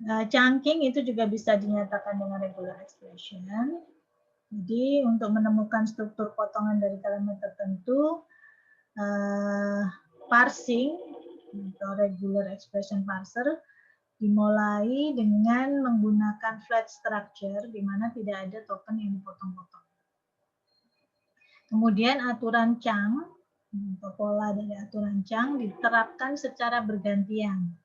Chunking itu juga bisa dinyatakan dengan regular expression. Jadi untuk menemukan struktur potongan dari kalimat tertentu, parsing atau regular expression parser dimulai dengan menggunakan flat structure di mana tidak ada token yang dipotong-potong. Kemudian aturan Chang atau pola dari aturan Chang diterapkan secara bergantian.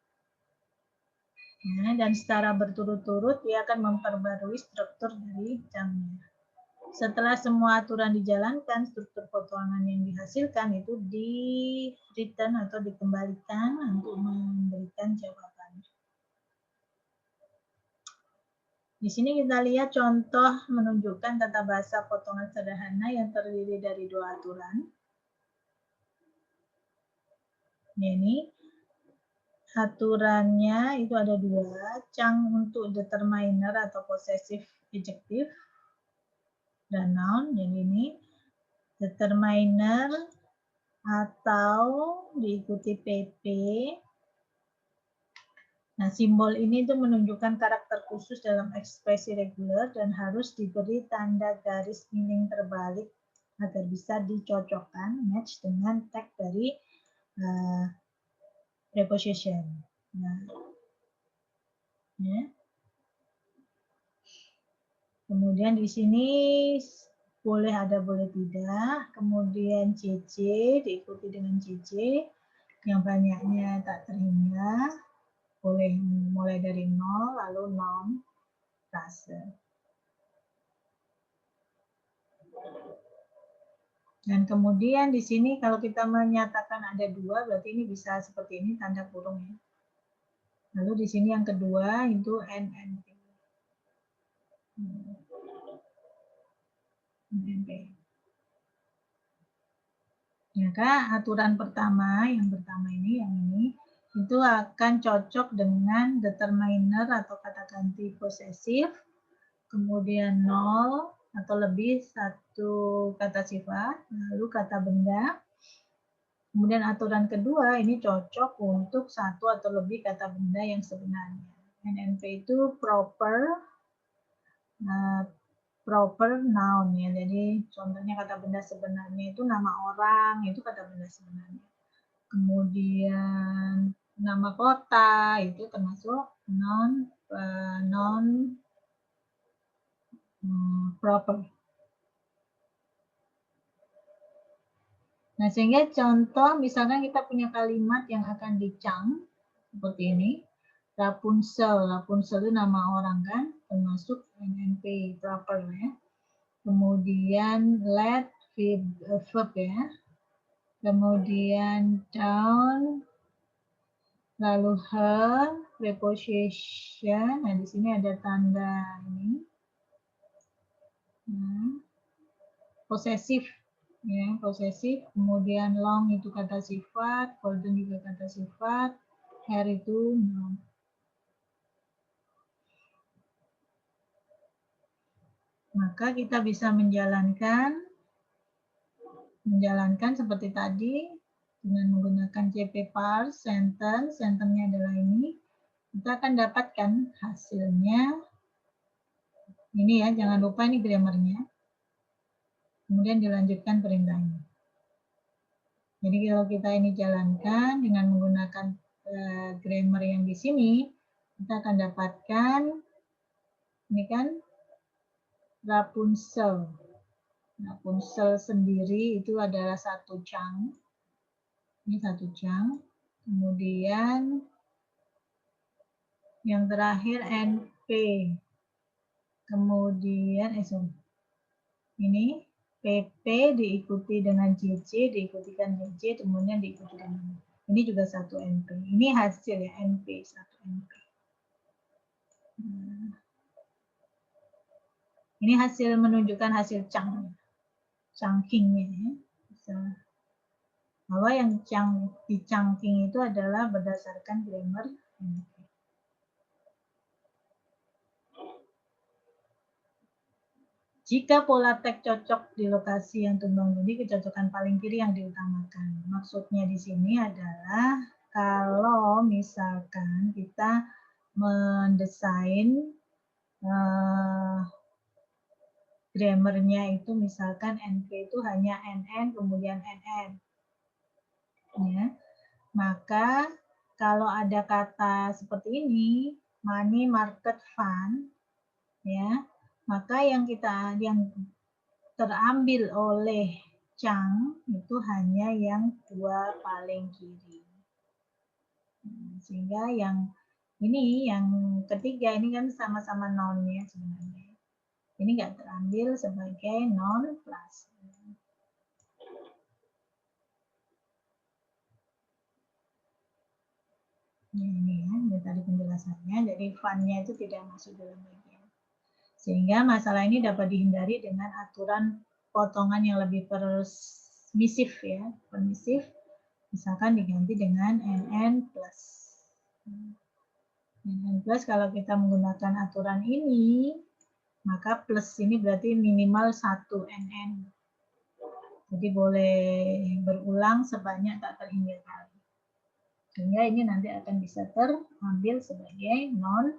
Dan secara berturut-turut dia akan memperbarui struktur dari Chang-nya. Setelah semua aturan dijalankan, struktur potongan yang dihasilkan itu di-return atau dikembalikan untuk memberikan jawaban. Di sini kita lihat contoh menunjukkan tata bahasa potongan sederhana yang terdiri dari dua aturan. Ini aturannya itu ada dua, Chang untuk determiner atau possessive adjective dan noun. Jadi ini determiner atau diikuti PP. Nah, simbol ini itu menunjukkan karakter khusus dalam ekspresi reguler dan harus diberi tanda garis miring terbalik agar bisa dicocokkan match dengan tag dari preposition. Nah, ya. Kemudian di sini boleh ada, boleh tidak. Kemudian CC diikuti dengan CC yang banyaknya tak terhingga. Boleh mulai dari 0 lalu noun frase. Dan kemudian di sini kalau kita menyatakan ada dua, berarti ini bisa seperti ini tanda kurung ya. Lalu di sini yang kedua itu NNP. NNP. Maka aturan pertama, yang pertama ini, yang ini, itu akan cocok dengan determiner atau kata ganti posesif, kemudian 0 atau lebih satu kata sifat, lalu kata benda. Kemudian aturan kedua ini cocok untuk satu atau lebih kata benda yang sebenarnya. NNP itu proper noun ya. Jadi contohnya kata benda sebenarnya itu nama orang, itu kata benda sebenarnya. Kemudian nama kota itu termasuk non proper. Nah, sehingga contoh misalkan kita punya kalimat yang akan dicang seperti ini. Rapunzel, Rapunzel itu nama orang kan, termasuk NNP proper ya. Kemudian let verb ya. Kemudian down, lalu her, preposition. Nah, di sini ada tanda ini. Posesif ya, posesif. Kemudian long itu kata sifat, golden juga kata sifat, hair itu noun. Maka kita bisa menjalankan seperti tadi dengan menggunakan CP parse sentence. Sentence-nya adalah ini. Kita akan dapatkan hasilnya. Ini ya, jangan lupa ini grammarnya. Kemudian dilanjutkan perintahnya. Jadi kalau kita ini jalankan dengan menggunakan grammar yang di sini, kita akan dapatkan ini kan Rapunzel. Rapunzel sendiri itu adalah satu chunk. Ini satu chunk. Kemudian yang terakhir NP. Kemudian ini PP diikuti dengan JJ, diikutikan JJ, kemudian diikuti dengan ini juga satu NP. Ini hasil ya, NP, satu NP. Ini hasil menunjukkan hasil chunking-nya ya. Bahwa yang di chunking itu adalah berdasarkan grammar NP. Jika pola teks cocok di lokasi yang tumbang tindih, kecocokan paling kiri yang diutamakan. Maksudnya di sini adalah kalau misalkan kita mendesain grammarnya itu misalkan NP itu hanya NN kemudian NN. Ya. Maka kalau ada kata seperti ini, money market fund, ya, maka yang terambil oleh Chang itu hanya yang dua paling kiri. Sehingga yang ini, yang ketiga ini kan sama-sama non ya sebenarnya. Ini nggak terambil sebagai non plus. Ini ya, ini tadi penjelasannya. Jadi fund-nya itu tidak masuk dalam bagian. Sehingga masalah ini dapat dihindari dengan aturan potongan yang lebih permisif ya, permisif. Misalkan diganti dengan NN plus. NN plus kalau kita menggunakan aturan ini, maka plus ini berarti minimal 1 NN. Jadi boleh berulang sebanyak tak terhingga kali. Sehingga ini nanti akan bisa terambil sebagai non